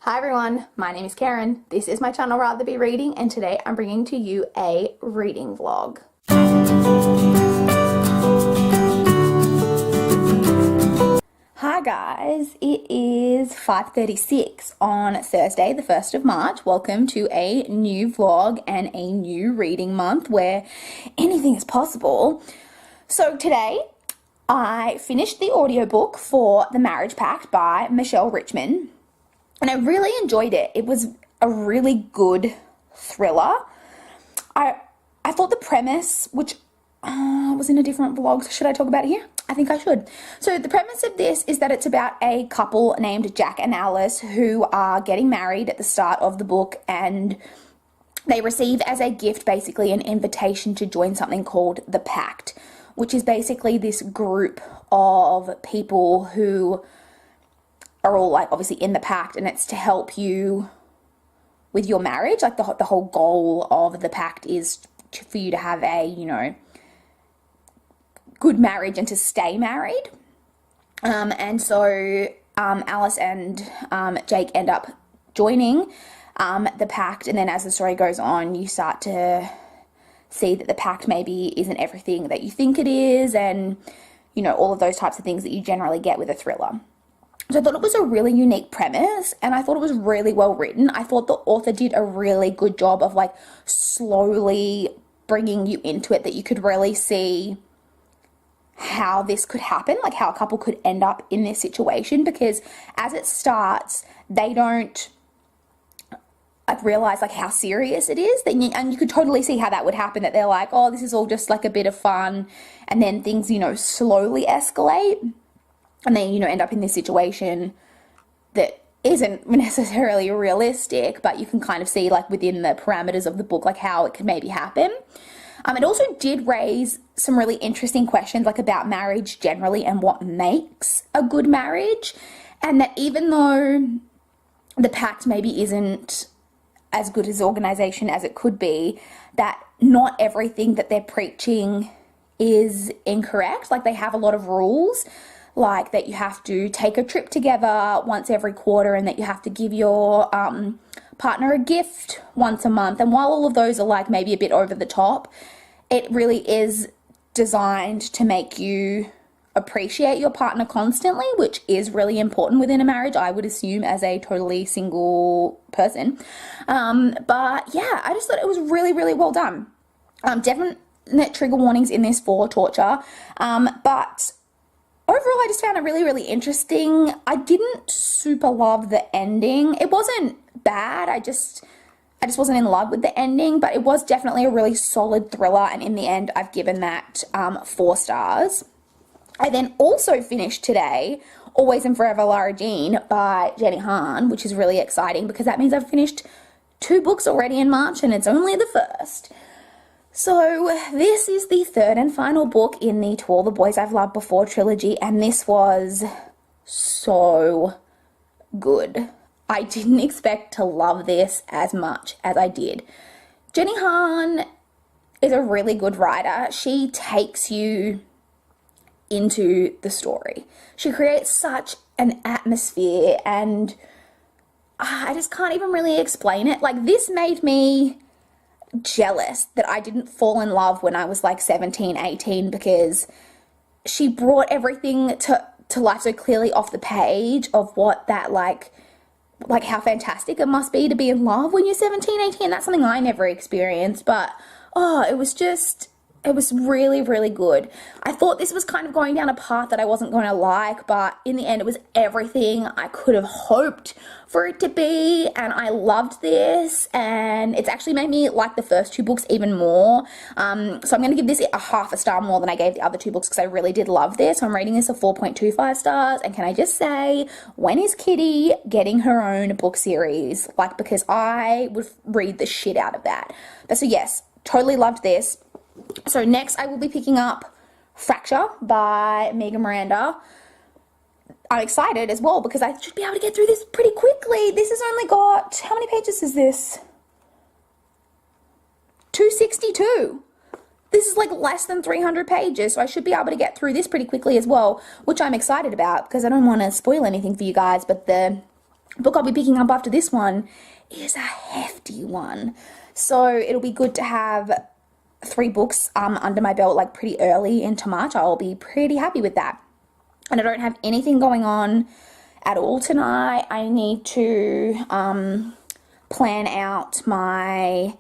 Hi everyone, my name is Karen. This is my channel RatherBeReading, and today I'm bringing to you a reading vlog. Hi guys, it is 5:36 on Thursday the 1st of March. Welcome to a new vlog and a new reading month where anything is possible. So today I finished the audiobook for The Marriage Pact by Michelle Richman. And I really enjoyed it. It was a really good thriller. I thought the premise, which was in a different vlog, should I talk about it here? I think I should. So the premise of this is that it's about a couple named Jack and Alice who are getting married at the start of the book, and they receive as a gift basically an invitation to join something called the Pact, which is basically this group of people who are all like obviously in the pact, and it's to help you with your marriage. Like the whole goal of the pact is for you to have a, good marriage and to stay married. And so Alice and Jake end up joining the pact, and then as the story goes on, you start to see that the pact maybe isn't everything that you think it is, and all of those types of things that you generally get with a thriller. So I thought it was a really unique premise, and I thought it was really well written. I thought the author did a really good job of like slowly bringing you into it, that you could really see how this could happen, like how a couple could end up in this situation, because as it starts, they don't like realize like how serious it is. And you could totally see how that would happen, that they're like, oh, this is all just like a bit of fun, and then things, slowly escalate. And then, end up in this situation that isn't necessarily realistic, but you can kind of see, like, within the parameters of the book, like, how it could maybe happen. It also did raise some really interesting questions, like, about marriage generally and what makes a good marriage. And that even though the pact maybe isn't as good as organization as it could be, that not everything that they're preaching is incorrect. Like, they have a lot of rules, like that you have to take a trip together once every quarter, and that you have to give your partner a gift once a month. And while all of those are like maybe a bit over the top, it really is designed to make you appreciate your partner constantly, which is really important within a marriage, I would assume, as a totally single person. But yeah, I just thought it was really, really well done. Definite trigger warnings in this for torture, but overall, I just found it really, really interesting. I didn't super love the ending. It wasn't bad. I just wasn't in love with the ending, but it was definitely a really solid thriller, and in the end, I've given that 4 stars. I then also finished today Always and Forever Lara Jean by Jenny Han, which is really exciting because that means I've finished 2 books already in March, and it's only the first. So this is the 3rd and final book in the To All the Boys I've Loved Before trilogy, and this was so good. I didn't expect to love this as much as I did. Jenny Han is a really good writer. She takes you into the story. She creates such an atmosphere, and I just can't even really explain it. Like, this made me jealous that I didn't fall in love when I was like 17, 18, because she brought everything to life so clearly off the page of what that like how fantastic it must be to be in love when you're 17, 18. That's something I never experienced, but it was really, really good. I thought this was kind of going down a path that I wasn't going to like, but in the end, it was everything I could have hoped for it to be, and I loved this, and it's actually made me like the first 2 books even more. So I'm going to give this a half a star more than I gave the other 2 books, because I really did love this. So I'm rating this a 4.25 stars, and can I just say, when is Kitty getting her own book series? Like, because I would read the shit out of that. But so yes, totally loved this. So next I will be picking up Fracture by Megan Miranda. I'm excited as well because I should be able to get through this pretty quickly. This has only got, how many pages is this? 262. This is like less than 300 pages, so I should be able to get through this pretty quickly as well, which I'm excited about because I don't want to spoil anything for you guys, but the book I'll be picking up after this one is a hefty one. So it'll be good to have 3 books under my belt like pretty early into March. I'll be pretty happy with that. And I don't have anything going on at all tonight. I need to plan out my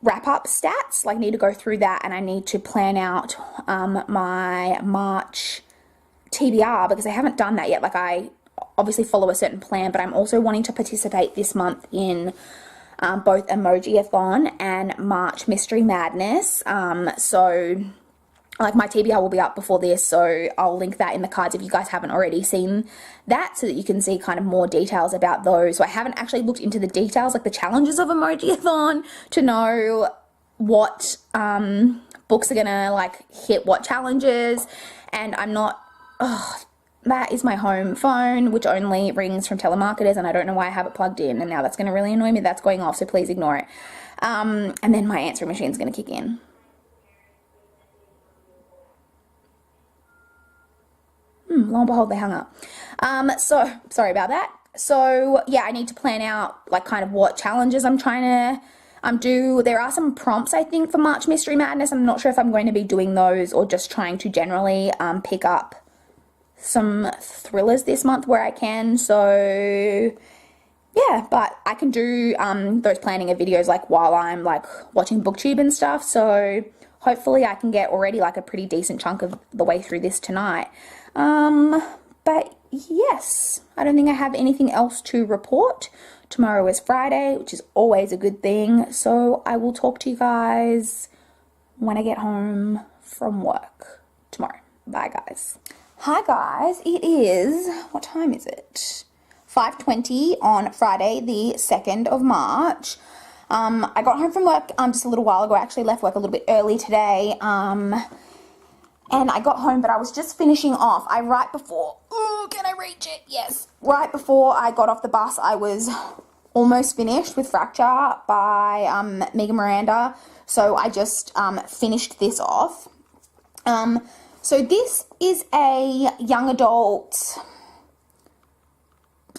wrap-up stats. Like, need to go through that, and I need to plan out my March TBR, because I haven't done that yet. Like, I obviously follow a certain plan, but I'm also wanting to participate this month in both Emoji-a-thon and March Mystery Madness. So like, my TBR will be up before this, so I'll link that in the cards if you guys haven't already seen that, so that you can see kind of more details about those. So I haven't actually looked into the details, like the challenges of Emoji-a-thon, to know what books are gonna like hit what challenges, and I'm not, that is my home phone, which only rings from telemarketers, and I don't know why I have it plugged in, and now that's gonna really annoy me. That's going off, so please ignore it. And then my answering machine's gonna kick in. Lo and behold, they hung up. So sorry about that. So yeah, I need to plan out like kind of what challenges I'm trying to do. There are some prompts, I think, for March Mystery Madness. I'm not sure if I'm going to be doing those or just trying to generally pick up some thrillers this month where I can. So yeah, but I can do those planning of videos like while I'm like watching BookTube and stuff. So hopefully I can get already like a pretty decent chunk of the way through this tonight. But yes, I don't think I have anything else to report. Tomorrow is Friday, which is always a good thing. So I will talk to you guys when I get home from work tomorrow. Bye, guys. Hi, guys. It is, what time is it? 5:20 on Friday, the 2nd of March. I got home from work just a little while ago. I actually left work a little bit early today. And I got home, but I was just finishing off. Right before, can I reach it? Yes. Right before I got off the bus, I was almost finished with Fracture by Megan Miranda. So I just finished this off. So this is a young adult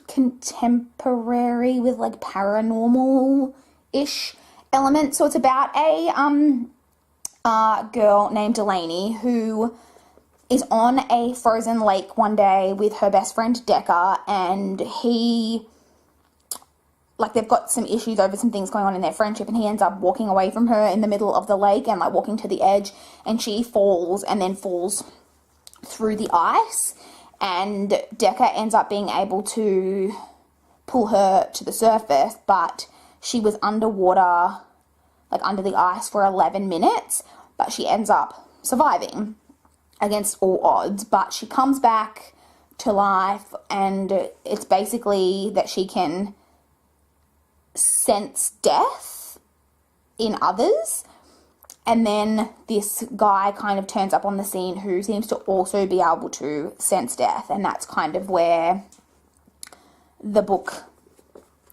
contemporary with like paranormal-ish elements. So it's about a girl named Delaney who is on a frozen lake one day with her best friend Decca, and they've got some issues over some things going on in their friendship, and he ends up walking away from her in the middle of the lake and like walking to the edge, and she falls and then falls through the ice, and Decca ends up being able to pull her to the surface, but she was underwater, like under the ice, for 11 minutes, but she ends up surviving against all odds. But she comes back to life, and it's basically that she can sense death in others. And then this guy kind of turns up on the scene who seems to also be able to sense death, and that's kind of where the book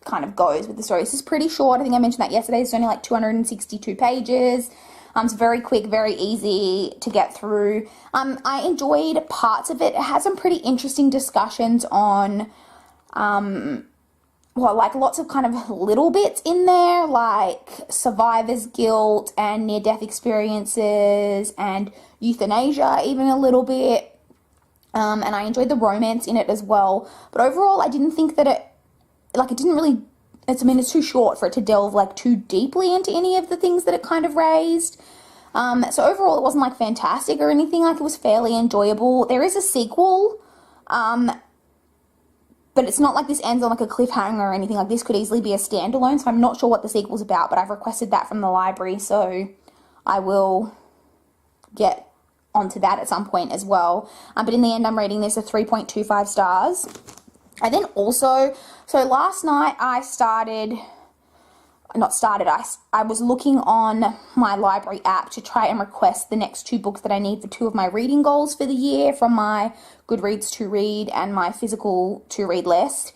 kind of goes with the story. This is pretty short. I think I mentioned that yesterday. It's only like 262 pages. It's very quick, very easy to get through. I enjoyed parts of it. It had some pretty interesting discussions on, like lots of kind of little bits in there, like survivor's guilt and near-death experiences and euthanasia even a little bit. And I enjoyed the romance in it as well. But overall, I didn't think that it's too short for it to delve like too deeply into any of the things that it kind of raised. So overall, it wasn't like fantastic or anything. Like, it was fairly enjoyable. There is a sequel, but it's not like this ends on like a cliffhanger or anything. Like, this could easily be a standalone, so I'm not sure what the sequel's about, but I've requested that from the library, so I will get onto that at some point as well. But in the end, I'm rating this a 3.25 stars. I then also, so last night I was looking on my library app to try and request the next 2 books that I need for 2 of my reading goals for the year from my Goodreads to read and my physical to read list.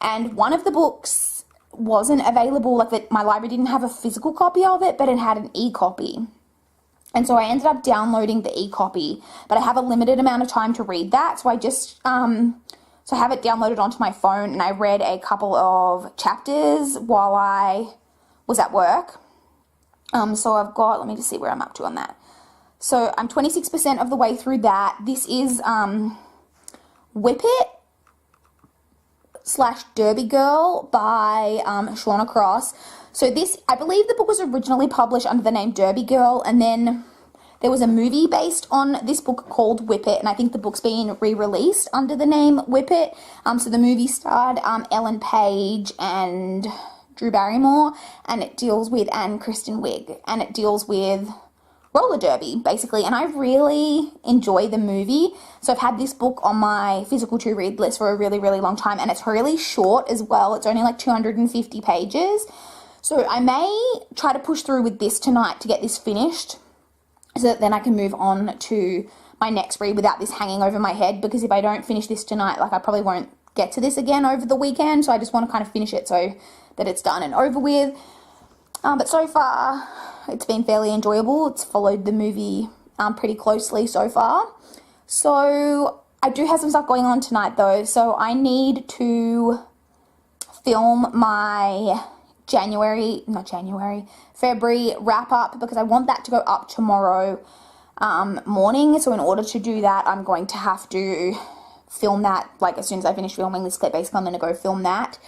And one of the books wasn't available, like my library didn't have a physical copy of it, but it had an e-copy. And so I ended up downloading the e-copy, but I have a limited amount of time to read that, so I just So I have it downloaded onto my phone, and I read a couple of chapters while I was at work. So I've got, let me just see where I'm up to on that. So I'm 26% of the way through that. This is Whip It / Derby Girl by Shauna Cross. So this, I believe the book was originally published under the name Derby Girl, and then there was a movie based on this book called Whip It, and I think the book's being re-released under the name Whip It. So the movie starred Ellen Page and Drew Barrymore, and it deals with, and Kristen Wiig, and it deals with roller derby, basically, and I really enjoy the movie. So I've had this book on my physical to read list for a really, really long time, and it's really short as well. It's only like 250 pages. So I may try to push through with this tonight to get this finished, so that then I can move on to my next read without this hanging over my head, because if I don't finish this tonight, like I probably won't get to this again over the weekend, so I just want to kind of finish it so that it's done and over with. But so far, it's been fairly enjoyable. It's followed the movie pretty closely so far. So I do have some stuff going on tonight though, so I need to film my February wrap up, because I want that to go up tomorrow morning. So in order to do that, I'm going to have to film that, like as soon as I finish filming this clip, basically I'm going to go film that,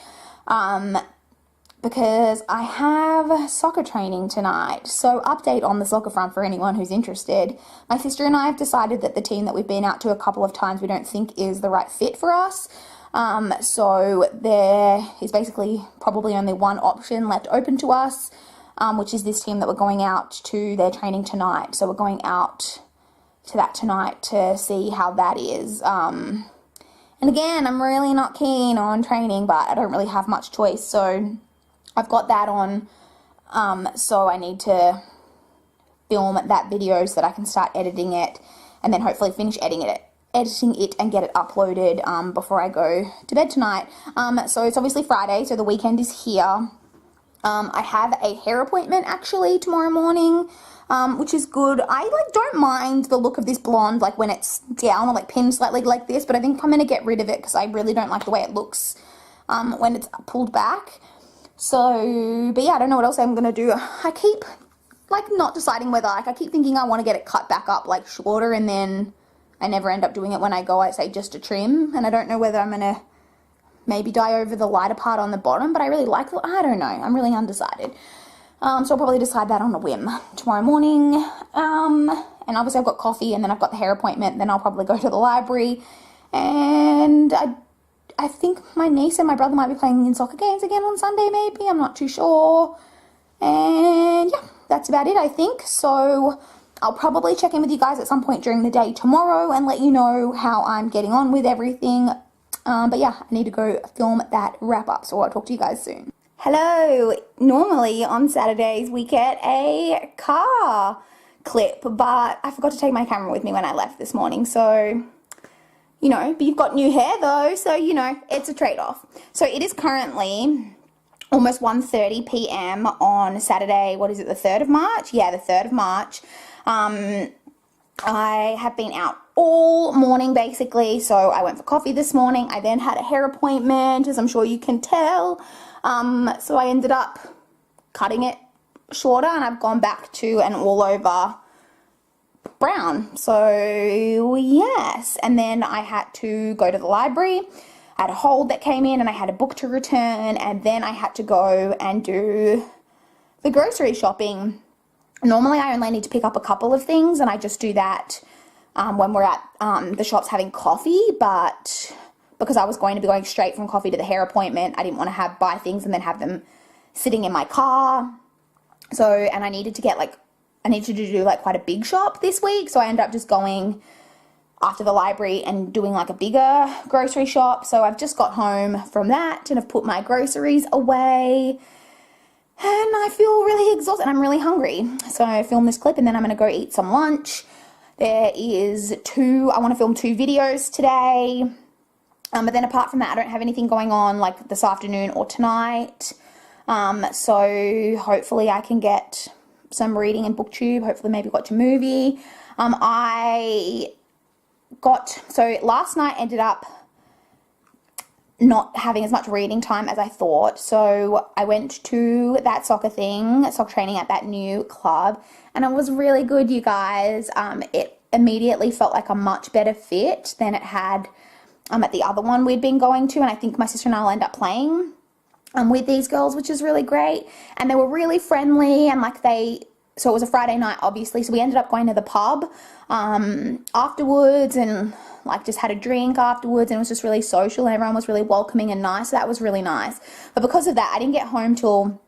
because I have soccer training tonight. So update on the soccer front for anyone who's interested. My sister and I have decided that the team that we've been out to a couple of times we don't think is the right fit for us. So there is basically probably only one option left open to us, which is this team that we're going out to their training tonight. So we're going out to that tonight to see how that is. And again, I'm really not keen on training, but I don't really have much choice. So I've got that on. So I need to film that video so that I can start editing it, and then hopefully finish editing it and get it uploaded before I go to bed tonight. So it's obviously Friday, so the weekend is here. I have a hair appointment actually tomorrow morning, which is good. I don't mind the look of this blonde, like when it's down or like pinned slightly like this, but I think I'm going to get rid of it because I really don't like the way it looks when it's pulled back. So, but yeah, I don't know what else I'm going to do. I keep not deciding whether, I keep thinking I want to get it cut back up shorter, and then I never end up doing it when I go, I say just a trim, and I don't know whether I'm going to maybe dye over the lighter part on the bottom, but I really like it. I don't know. I'm really undecided. So I'll probably decide that on a whim tomorrow morning. And obviously I've got coffee, and then I've got the hair appointment, then I'll probably go to the library, and I think my niece and my brother might be playing in soccer games again on Sunday, maybe. I'm not too sure. And yeah, that's about it, I think. So I'll probably check in with you guys at some point during the day tomorrow and let you know how I'm getting on with everything. But yeah, I need to go film that wrap up, so I'll talk to you guys soon. Hello. Normally on Saturdays we get a car clip, but I forgot to take my camera with me when I left this morning, so you know, but you've got new hair though, so you know, it's a trade-off. So it is currently almost 1:30 p.m. on Saturday, what is it, the 3rd of March? Yeah, the 3rd of March. I have been out all morning basically, so I went for coffee this morning. I then had a hair appointment, as I'm sure you can tell. So I ended up cutting it shorter, and I've gone back to an all over brown. So yes, and then I had to go to the library. I had a hold that came in, and I had a book to return, and then I had to go and do the grocery shopping. Normally I only need to pick up a couple of things, and I just do that when we're at the shops having coffee, but because I was going to be going straight from coffee to the hair appointment, I didn't want to buy things and then have them sitting in my car. So, and I needed to do quite a big shop this week, so I ended up just going after the library and doing a bigger grocery shop. So I've just got home from that and have put my groceries away, and I feel really exhausted and I'm really hungry. So I filmed this clip, and then I'm going to go eat some lunch. I want to film 2 videos today. But then apart from that, I don't have anything going on this afternoon or tonight. So hopefully I can get some reading in BookTube, hopefully maybe watch a movie. So last night ended up not having as much reading time as I thought. So I went to that soccer training at that new club, and it was really good, you guys. It immediately felt like a much better fit than it had at the other one we'd been going to, and I think my sister and I will end up playing with these girls, which is really great. And they were really friendly, and so it was a Friday night, obviously, so we ended up going to the pub afterwards, and just had a drink afterwards, and it was just really social, and everyone was really welcoming and nice. So that was really nice. But because of that, I didn't get home till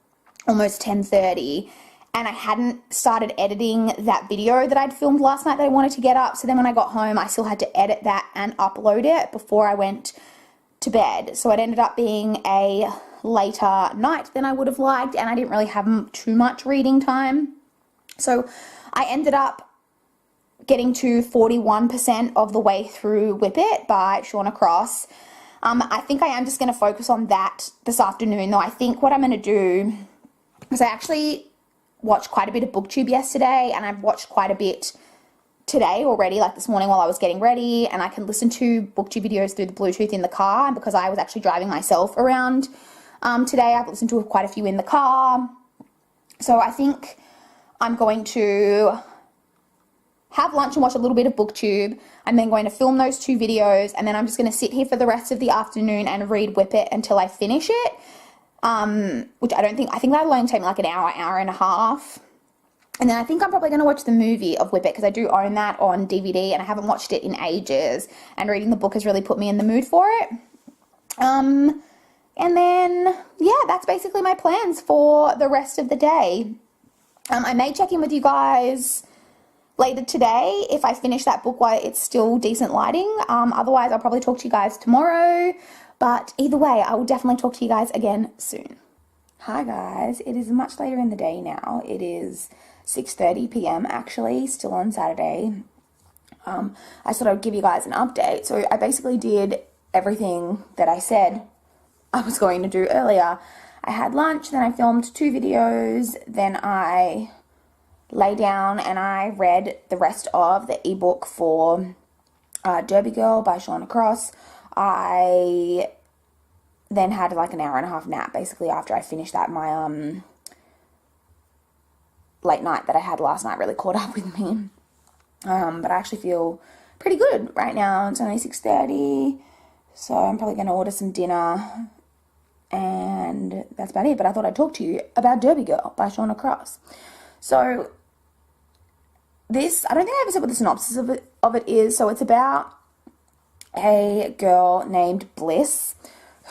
almost 10:30, and I hadn't started editing that video that I'd filmed last night that I wanted to get up. So then when I got home, I still had to edit that and upload it before I went to bed. So it ended up being a later night than I would have liked, and I didn't really have too much reading time. So I ended up getting to 41% of the way through Whip It by Shauna Cross. I think I am just going to focus on that this afternoon, though. I think what I'm going to do is I actually watched quite a bit of BookTube yesterday, and I've watched quite a bit today already, like this morning while I was getting ready, and I can listen to BookTube videos through the Bluetooth in the car, and because I was actually driving myself around today, I've listened to quite a few in the car. So I think I'm going to have lunch and watch a little bit of BookTube. I'm then going to film those 2 videos, and then I'm just going to sit here for the rest of the afternoon and read Whip It until I finish it, which I think that'll only take me like an hour and a half. And then I think I'm probably going to watch the movie of Whip It, because I do own that on DVD, and I haven't watched it in ages, and reading the book has really put me in the mood for it. And then, yeah, that's basically my plans for the rest of the day. I may check in with you guys later today if I finish that book while it's still decent lighting. Otherwise, I'll probably talk to you guys tomorrow. But either way, I will definitely talk to you guys again soon. Hi guys, it is much later in the day now. It is 6:30 p.m. actually, still on Saturday. I thought I'd give you guys an update. So I basically did everything that I said I was going to do earlier. I had lunch, then I filmed 2 videos, then I lay down and I read the rest of the ebook for Derby Girl by Shauna Cross. I then had like an hour and a half nap basically after I finished that. My late night that I had last night really caught up with me. But I actually feel pretty good right now. It's only 6:30, so I'm probably going to order some dinner, and that's about it. But I thought I'd talk to you about Derby Girl by Shauna Cross. So this, I don't think I ever said what the synopsis of it is. So it's about a girl named Bliss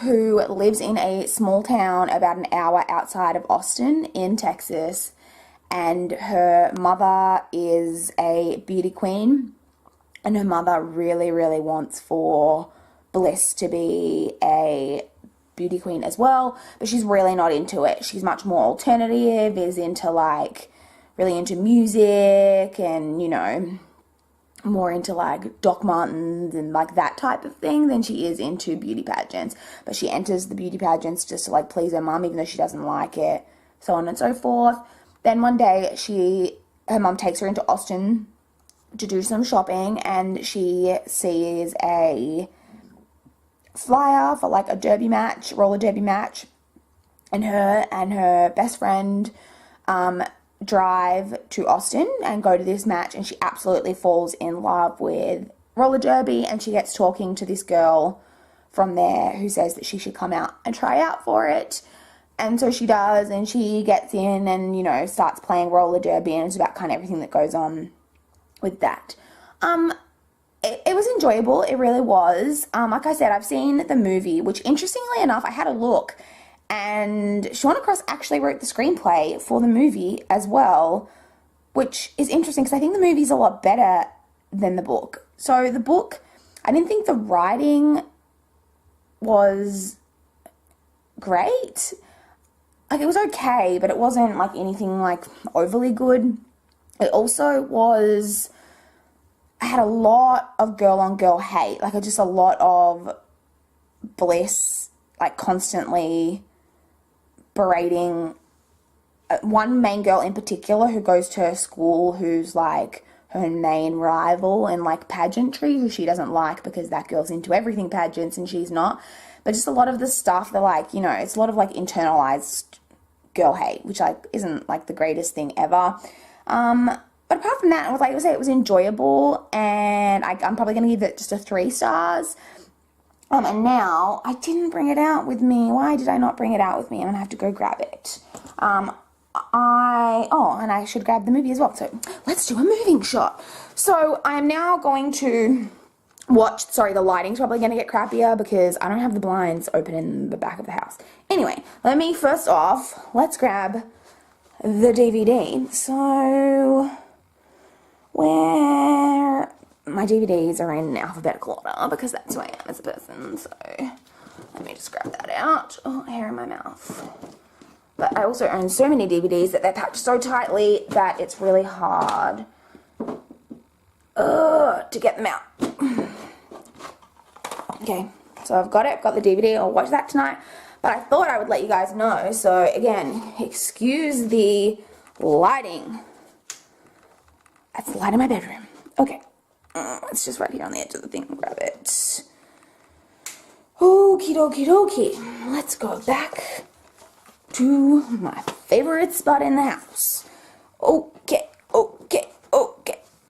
who lives in a small town about an hour outside of Austin in Texas, and her mother is a beauty queen, and her mother really, really wants for Bliss to be a beauty queen as well, but she's really not into it. She's much more alternative, is into really into music, and more into Doc Martens and that type of thing than she is into beauty pageants. But she enters the beauty pageants just to please her mum, even though she doesn't like it, so on and so forth. Then one day her mum takes her into Austin to do some shopping, and she sees a flyer for a derby match, roller derby match, and her best friend drive to Austin and go to this match, and she absolutely falls in love with roller derby, and she gets talking to this girl from there who says that she should come out and try out for it. And so she does, and she gets in and, starts playing roller derby, and it's about kind of everything that goes on with that. It was enjoyable. It really was. Like I said, I've seen the movie, which interestingly enough, I had a look, and Shauna Cross actually wrote the screenplay for the movie as well, which is interesting because I think the movie's a lot better than the book. So the book, I didn't think the writing was great. It was okay, but it wasn't anything overly good. It also was, I had a lot of girl on girl hate, just a lot of Bliss, constantly berating one main girl in particular who goes to her school, who's her main rival in pageantry, who she doesn't like because that girl's into everything pageants and she's not. but just a lot of the stuff that, like, you know, it's a lot of like internalized girl hate, which like isn't like the greatest thing ever. But apart from that, I would say it was enjoyable, and I'm probably going to give it just a 3 stars. And now, I didn't bring it out with me. Why did I not bring it out with me? I'm going to have to go grab it. And I should grab the movie as well. So, let's do a moving shot. So, I am now going to watch, sorry, the lighting's probably going to get crappier because I don't have the blinds open in the back of the house. Anyway, first off, let's grab the DVD. So, where my DVDs are in alphabetical order because that's who I am as a person. So let me just grab that out. Oh, hair in my mouth. But I also own so many DVDs that they're packed so tightly that it's really hard to get them out. Okay, so I've got it. I've got the DVD. I'll watch that tonight. But I thought I would let you guys know. So again, excuse the lighting. That's the light in my bedroom. Okay. It's just right here on the edge of the thing. Grab it. Okie dokie dokie. Let's go back to my favorite spot in the house. Okay. Oh,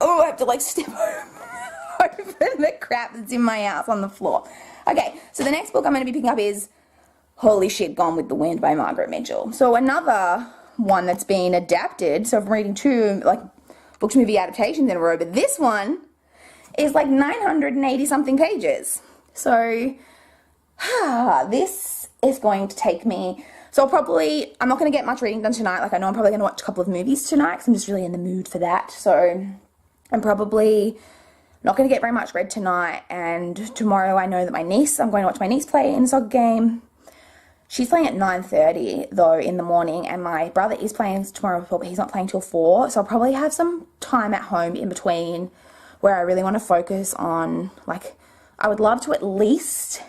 I have to like step over the crap that's in my house on the floor. Okay, so the next book I'm going to be picking up is Holy Shit, Gone with the Wind by Margaret Mitchell. So another one that's been adapted. So I'm reading 2 like book to movie adaptations in a row, but this one is like 980 something pages. So this is going to take me, so I'm not going to get much reading done tonight. Like I know I'm probably going to watch a couple of movies tonight because I'm just really in the mood for that. So I'm probably not going to get very much read tonight, and tomorrow I know that I'm going to watch my niece play in a soccer game. She's playing at 9:30 though in the morning, and my brother is playing tomorrow, but he's not playing till 4, so I'll probably have some time at home in between where I really want to focus on, like, I would love to at least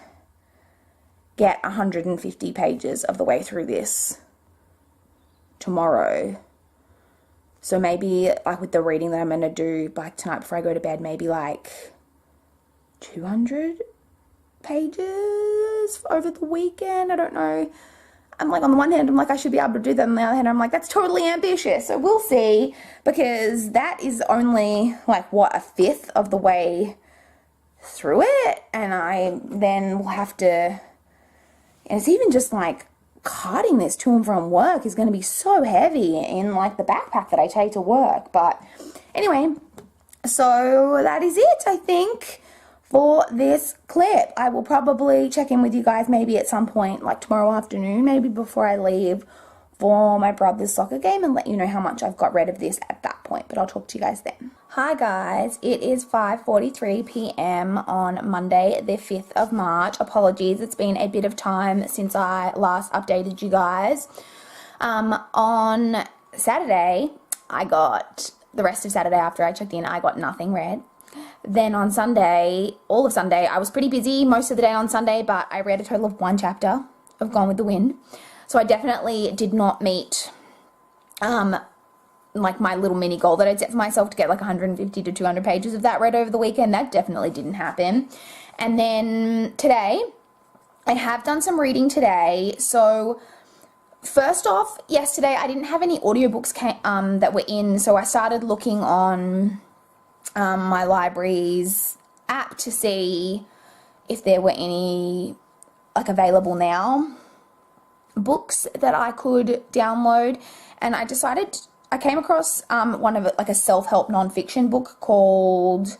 get 150 pages of the way through this tomorrow. So maybe, like, with the reading that I'm going to do, like, tonight before I go to bed, maybe, like, 200 pages over the weekend. I don't know. I'm like, on the one hand, I'm like, I should be able to do that. On the other hand, I'm like, that's totally ambitious. So we'll see, because that is only, like, what, a fifth of the way through it. And I then will have to, and it's even just, like, carting this to and from work is going to be so heavy in, like, the backpack that I take to work. But anyway, so that is it, I think, for this clip. I will probably check in with you guys maybe at some point, like tomorrow afternoon, maybe before I leave for my brother's soccer game, and let you know how much I've got rid of this at that point. But I'll talk to you guys then. Hi guys, it is 5:43 p.m. on Monday the 5th of March. Apologies, it's been a bit of time since I last updated you guys. On Saturday, the rest of Saturday after I checked in, I got nothing read. Then on Sunday, all of Sunday, I was pretty busy most of the day on Sunday, but I read a total of 1 chapter of Gone with the Wind. So I definitely did not meet, like, my little mini goal that I'd set for myself to get like 150 to 200 pages of that read over the weekend. That definitely didn't happen. And then today, I have done some reading today. So first off, yesterday I didn't have any audiobooks that were in, so I started looking on my library's app to see if there were any, like, available now books that I could download. And I came across one of it, like a self-help non-fiction book called,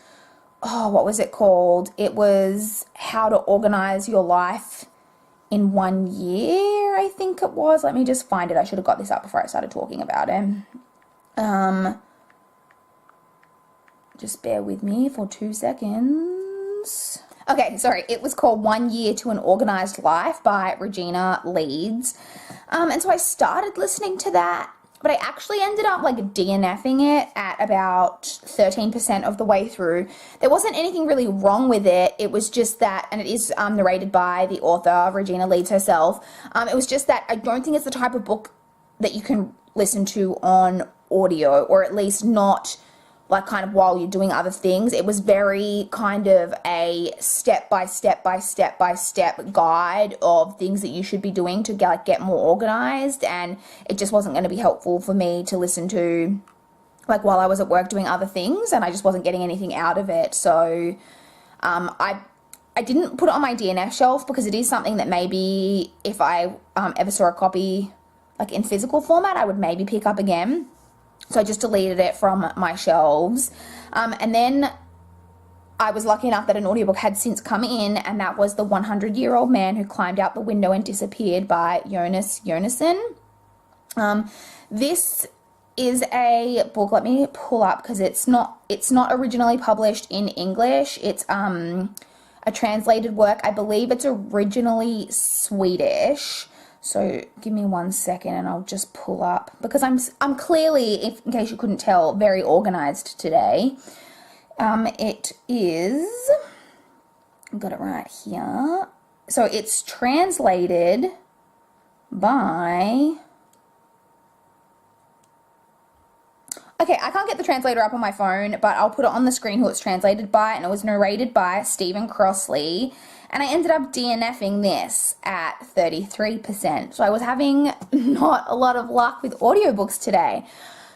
what was it called? It was How to Organize Your Life in 1 Year, I think it was. Let me just find it. I should have got this up before I started talking about it. Just bear with me for 2 seconds. Okay, sorry. It was called 1 Year to an Organized Life by Regina Leeds. And so I started listening to that, but I actually ended up, like, DNFing it at about 13% of the way through. There wasn't anything really wrong with it. It was just that, and it is narrated by the author, Regina Leeds herself. It was just that I don't think it's the type of book that you can listen to on audio, or at least not like kind of while you're doing other things. It was very kind of a step by step guide of things that you should be doing to get more organized, and it just wasn't going to be helpful for me to listen to like while I was at work doing other things, and I just wasn't getting anything out of it. So I didn't put it on my DNF shelf because it is something that maybe if I ever saw a copy like in physical format, I would maybe pick up again. So I just deleted it from my shelves. And then I was lucky enough that an audiobook had since come in, and that was The 100-Year-Old Man Who Climbed Out the Window and Disappeared by Jonas Jonasson. This is a book, let me pull up because it's not originally published in English. It's a translated work. I believe it's originally Swedish. So give me 1 second and I'll just pull up, because I'm clearly, in case you couldn't tell, very organized today. It is, I've got it right here. So it's translated by, okay, I can't get the translator up on my phone, but I'll put it on the screen who it's translated by, and it was narrated by Stephen Crossley. And I ended up DNFing this at 33%. So I was having not a lot of luck with audiobooks today.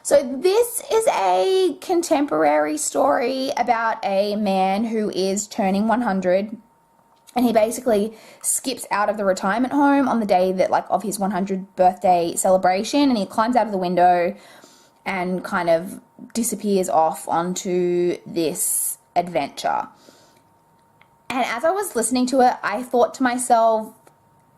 So this is a contemporary story about a man who is turning 100. And he basically skips out of the retirement home on the day that of his 100th birthday celebration. And he climbs out of the window and kind of disappears off onto this adventure. And as I was listening to it, I thought to myself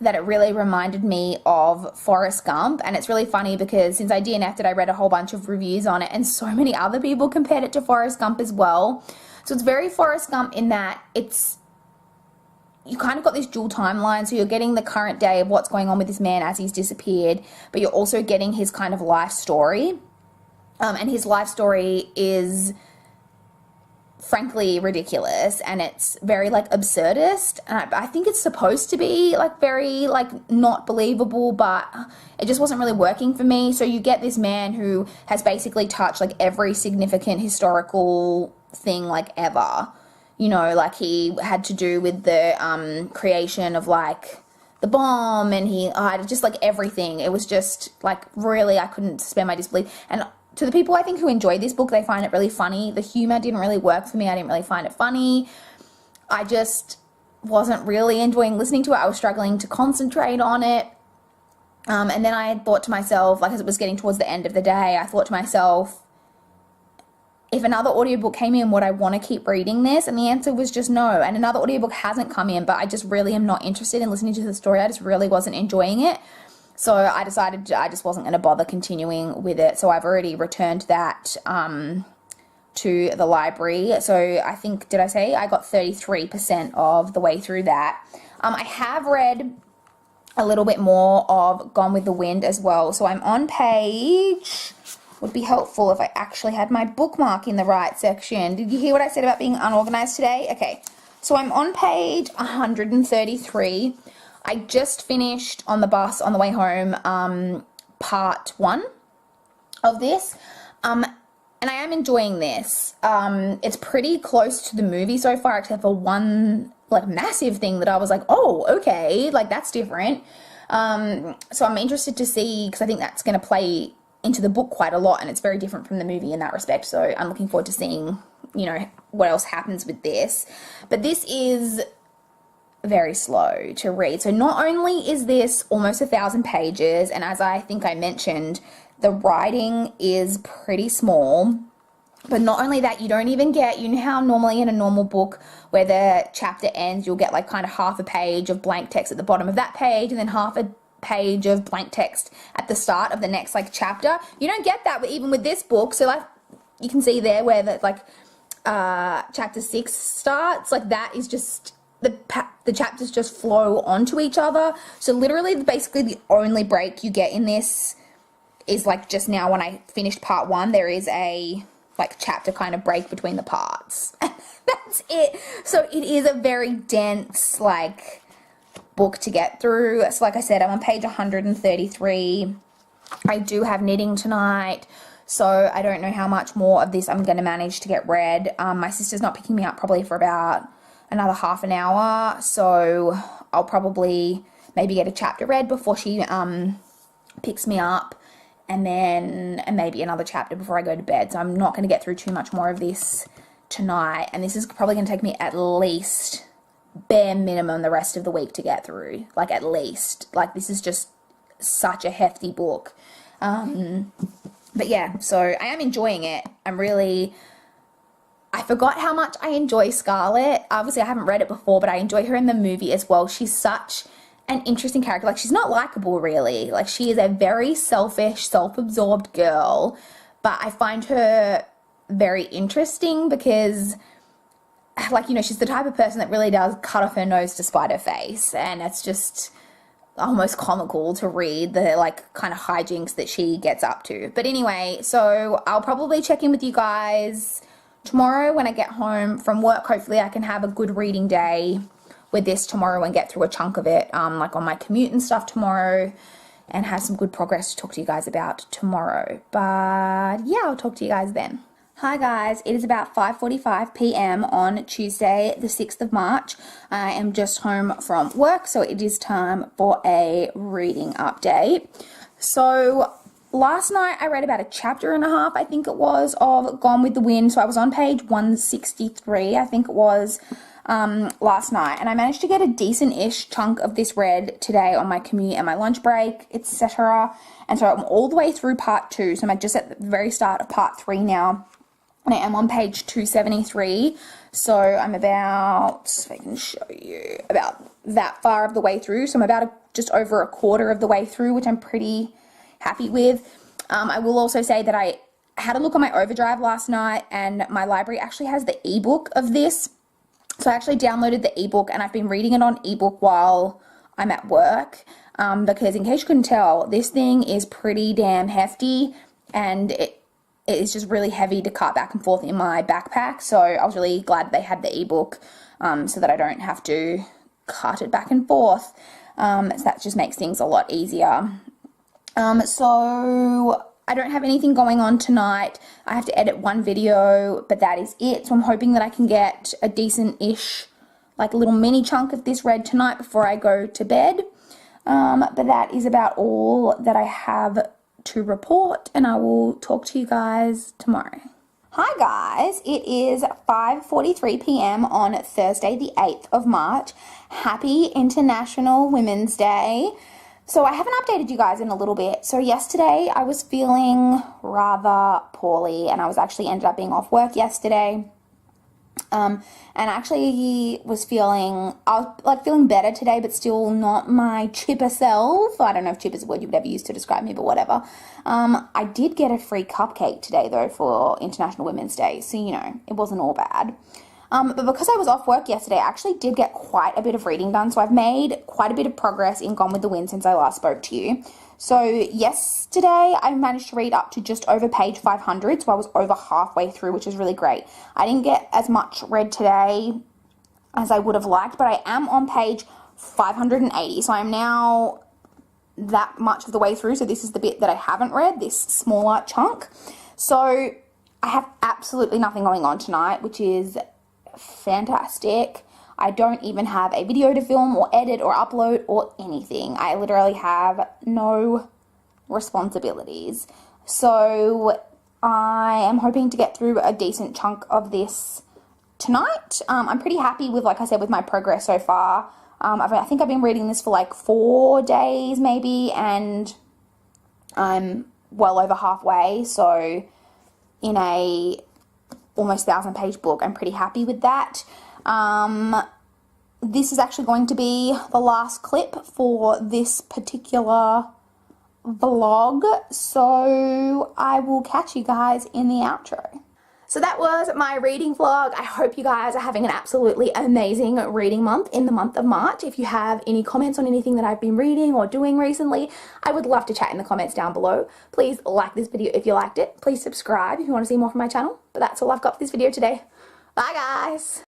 that it really reminded me of Forrest Gump. And it's really funny because since I DNF'd it, I read a whole bunch of reviews on it, and so many other people compared it to Forrest Gump as well. So it's very Forrest Gump in that you kind of got this dual timeline. So you're getting the current day of what's going on with this man as he's disappeared, but you're also getting his kind of life story. And his life story is frankly ridiculous, and it's very absurdist, and I think it's supposed to be very not believable, but it just wasn't really working for me. So you get this man who has basically touched every significant historical thing ever, he had to do with the creation of the bomb, and he just everything. It was just really, I couldn't suspend my disbelief. And to the people I think who enjoyed this book, they find it really funny. The humor didn't really work for me. I didn't really find it funny. I just wasn't really enjoying listening to it. I was struggling to concentrate on it. And then I had thought to myself, as it was getting towards the end of the day, I thought to myself, if another audiobook came in, would I want to keep reading this? And the answer was just no. And another audiobook hasn't come in, but I just really am not interested in listening to the story. I just really wasn't enjoying it. So I decided I just wasn't going to bother continuing with it. So I've already returned that to the library. So I think, did I say I got 33% of the way through that? I have read a little bit more of Gone with the Wind as well. So I'm on page, would be helpful if I actually had my bookmark in the right section. Did you hear what I said about being unorganized today? Okay, so I'm on page 133. I just finished on the bus on the way home part 1 of this, and I am enjoying this. It's pretty close to the movie so far, except for one massive thing that I was oh, okay, that's different. So I'm interested to see, because I think that's going to play into the book quite a lot, and it's very different from the movie in that respect. So I'm looking forward to seeing, what else happens with this. But this is very slow to read. So not only is this almost 1,000 pages, and as I think I mentioned, the writing is pretty small, but not only that, you don't even get, how normally in a normal book where the chapter ends, you'll get kind of half a page of blank text at the bottom of that page, and then half a page of blank text at the start of the next chapter. You don't get that even with this book. So you can see there where the chapter 6 starts, that is just the chapters just flow onto each other. So literally, basically the only break you get in this is just now when I finished part 1, there is a chapter kind of break between the parts. That's it. So it is a very dense book to get through. So like I said, I'm on page 133. I do have knitting tonight. So I don't know how much more of this I'm going to manage to get read. My sister's not picking me up probably for about another half an hour, so I'll probably maybe get a chapter read before she picks me up, and maybe another chapter before I go to bed. So I'm not going to get through too much more of this tonight, and this is probably going to take me at least bare minimum the rest of the week to get through, like at least. Like, this is just such a hefty book. But yeah, so I am enjoying it. I forgot how much I enjoy Scarlett. Obviously, I haven't read it before, but I enjoy her in the movie as well. She's such an interesting character. Like, she's not likable, really. Like, she is a very selfish, self-absorbed girl, but I find her very interesting because, like, you know, she's the type of person that really does cut off her nose to spite her face, and it's just almost comical to read the, like, kind of hijinks that she gets up to. But anyway, so I'll probably check in with you guys tomorrow when I get home from work. Hopefully I can have a good reading day with this tomorrow and get through a chunk of it, like on my commute and stuff tomorrow, and have some good progress to talk to you guys about tomorrow. But yeah, I'll talk to you guys then. Hi guys, it is about 5:45 p.m. on Tuesday the 6th of March. I am just home from work, so it is time for a reading update. So last night I read about a chapter and a half, I think it was, of Gone with the Wind. So I was on page 163, I think it was, last night, and I managed to get a decent-ish chunk of this read today on my commute and my lunch break, etc. And so I'm all the way through part 2, so I'm just at the very start of part 3 now. And I am on page 273, so I'm about, if I can show you, about that far of the way through. So I'm about just over a quarter of the way through, which I'm pretty happy with. I will also say that I had a look on my Overdrive last night, and my library actually has the ebook of this. So I actually downloaded the ebook, and I've been reading it on ebook while I'm at work, because in case you couldn't tell, this thing is pretty damn hefty, and it is just really heavy to cart back and forth in my backpack. So I was really glad they had the ebook, so that I don't have to cart it back and forth. So that just makes things a lot easier. So I don't have anything going on tonight. I have to edit one video, but that is it. So I'm hoping that I can get a decent-ish, like, little mini chunk of this read tonight before I go to bed. But that is about all that I have to report, and I will talk to you guys tomorrow. Hi guys, it is 5:43 p.m. on Thursday the 8th of March. Happy International Women's Day. So I haven't updated you guys in a little bit. So yesterday I was feeling rather poorly, and I was actually ended up being off work yesterday. And actually was feeling, I was like feeling better today, but still not my chipper self. I don't know if chipper is a word you would ever use to describe me, but whatever. I did get a free cupcake today though for International Women's Day, so you know, it wasn't all bad. But because I was off work yesterday, I actually did get quite a bit of reading done, so I've made quite a bit of progress in Gone with the Wind since I last spoke to you. So yesterday I managed to read up to just over page 500, so I was over halfway through, which is really great. I didn't get as much read today as I would have liked, but I am on page 580, so I'm now that much of the way through. So this is the bit that I haven't read, this smaller chunk. So I have absolutely nothing going on tonight, which is fantastic. I don't even have a video to film or edit or upload or anything. I literally have no responsibilities. So I am hoping to get through a decent chunk of this tonight. I'm pretty happy with, like I said, with my progress so far. I think I've been reading this for like 4 days maybe, and I'm well over halfway. So in a almost 1,000-page book, I'm pretty happy with that. This is actually going to be the last clip for this particular vlog, so I will catch you guys in the outro. So that was my reading vlog. I hope you guys are having an absolutely amazing reading month in the month of March. If you have any comments on anything that I've been reading or doing recently, I would love to chat in the comments down below. Please like this video if you liked it. Please subscribe if you want to see more from my channel. But that's all I've got for this video today. Bye guys!